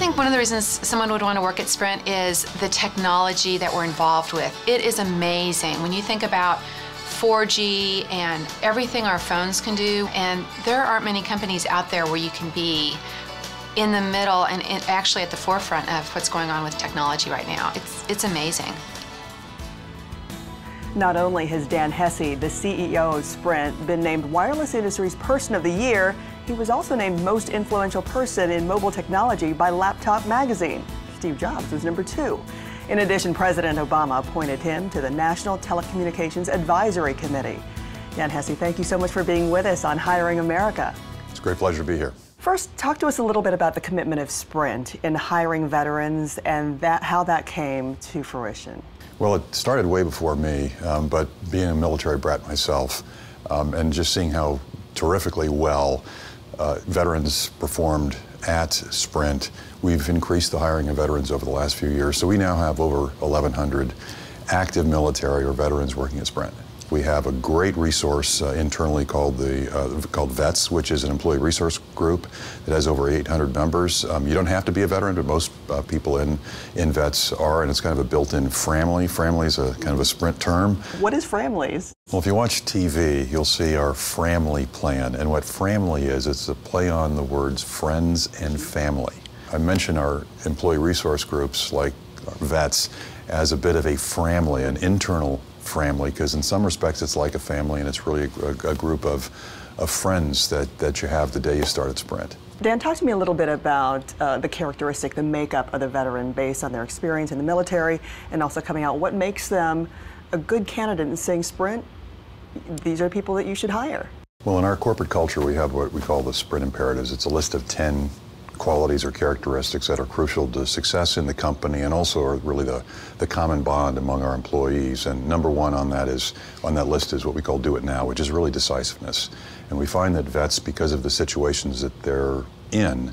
think one of the reasons someone would want to work at Sprint is the technology that we're involved with. It is amazing when you think about 4G and everything our phones can do, and there aren't many companies out there where you can be in the middle and actually at the forefront of what's going on with technology right now. It's amazing. Not only has Dan Hesse, the CEO of Sprint, been named Wireless Industry's Person of the Year, he was also named Most Influential Person in Mobile Technology by Laptop Magazine. Steve Jobs was number 2. In addition, President Obama appointed him to the National Telecommunications Advisory Committee. Dan Hesse, thank you so much for being with us on Hiring America. It's a great pleasure to be here. First, talk to us a little bit about the commitment of Sprint in hiring veterans and how that came to fruition. Well, it started way before me, but being a military brat myself, and just seeing how terrifically well veterans performed at Sprint, we've increased the hiring of veterans over the last few years. So we now have over 1,100 active military or veterans working at Sprint. We have a great resource internally called VETS, which is an employee resource group that has over 800 members. You don't have to be a veteran, but most people in VETS are, and it's kind of a built-in family. Family is a kind of a Sprint term. What is families? Well, if you watch TV, you'll see our family plan, and what family is, it's a play on the words friends and family. I mention our employee resource groups like VETS as a bit of a family, an internal family, because in some respects it's like a family, and it's really a group of friends that you have the day you start at Sprint. Dan, talk to me a little bit about the characteristic, the makeup of the veteran based on their experience in the military and also coming out. What makes them a good candidate in saying, Sprint, these are people that you should hire? Well, in our corporate culture, we have what we call the Sprint imperatives. It's a list of 10 qualities or characteristics that are crucial to success in the company and also are really the common bond among our employees. And number 1 on that list is what we call do it now, which is really decisiveness. And we find that vets, because of the situations that they're in,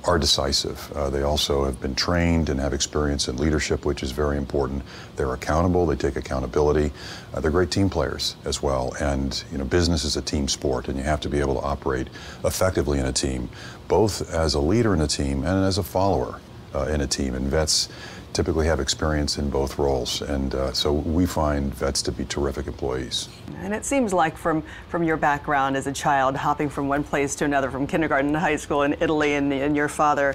are decisive. They also have been trained and have experience in leadership, which is very important. They're accountable, they take accountability. They're great team players as well. And business is a team sport, and you have to be able to operate effectively in a team, both as a leader in a team and as a follower in a team. And vets typically have experience in both roles, and so we find vets to be terrific employees. And it seems like from your background as a child, hopping from one place to another, from kindergarten to high school in Italy, and your father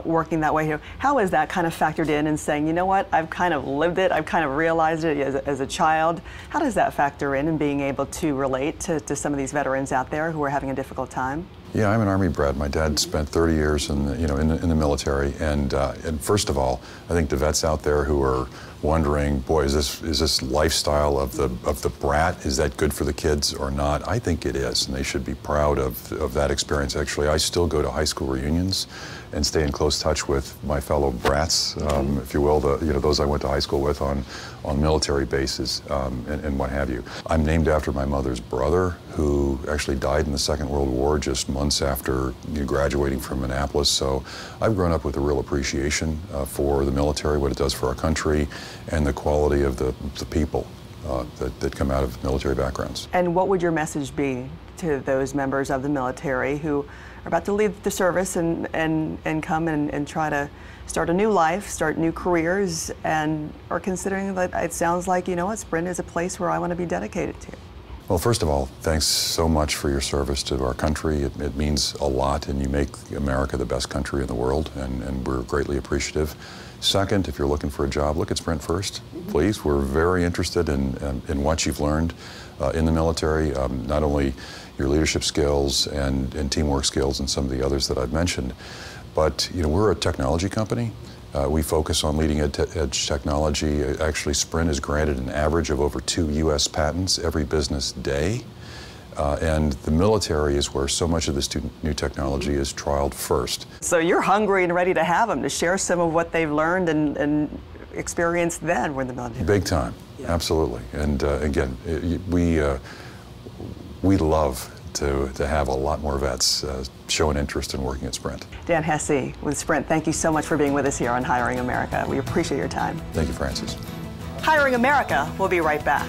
working that way here, how is that kind of factored in and saying, you know what, I've kind of lived it, I've kind of realized it as a child? How does that factor in being able to relate to some of these veterans out there who are having a difficult time? Yeah, I'm an Army brat. My dad spent 30 years in the military, and first of all, I think the vets out there who are wondering, boy, is this lifestyle of the brat, is that good for the kids or not? I think it is, and they should be proud of that experience. Actually, I still go to high school reunions and stay in close touch with my fellow brats, if you will, those I went to high school with on military bases and what have you. I'm named after my mother's brother, who actually died in the Second World War just months after graduating from Annapolis. So I've grown up with a real appreciation for the military, what it does for our country, and the quality of the people that come out of military backgrounds. And what would your message be to those members of the military who are about to leave the service and come and try to start a new life, start new careers, and are considering that it sounds like, you know what, Sprint is a place where I want to be dedicated to? Well, first of all, thanks so much for your service to our country. It means a lot, and you make America the best country in the world, and we're greatly appreciative. Second, if you're looking for a job, look at Sprint first, please. We're very interested in what you've learned in the military, not only your leadership skills and teamwork skills and some of the others that I've mentioned, but we're a technology company. We focus on leading edge technology. Actually, Sprint is granted an average of over 2 U.S. patents every business day. And the military is where so much of this new technology is trialed first. So you're hungry and ready to have them to share some of what they've learned and experienced then when the military. Big time, yeah. Absolutely. And again, we love to have a lot more vets show an interest in working at Sprint. Dan Hesse with Sprint, thank you so much for being with us here on Hiring America. We appreciate your time. Thank you, Francis. Hiring America will be right back.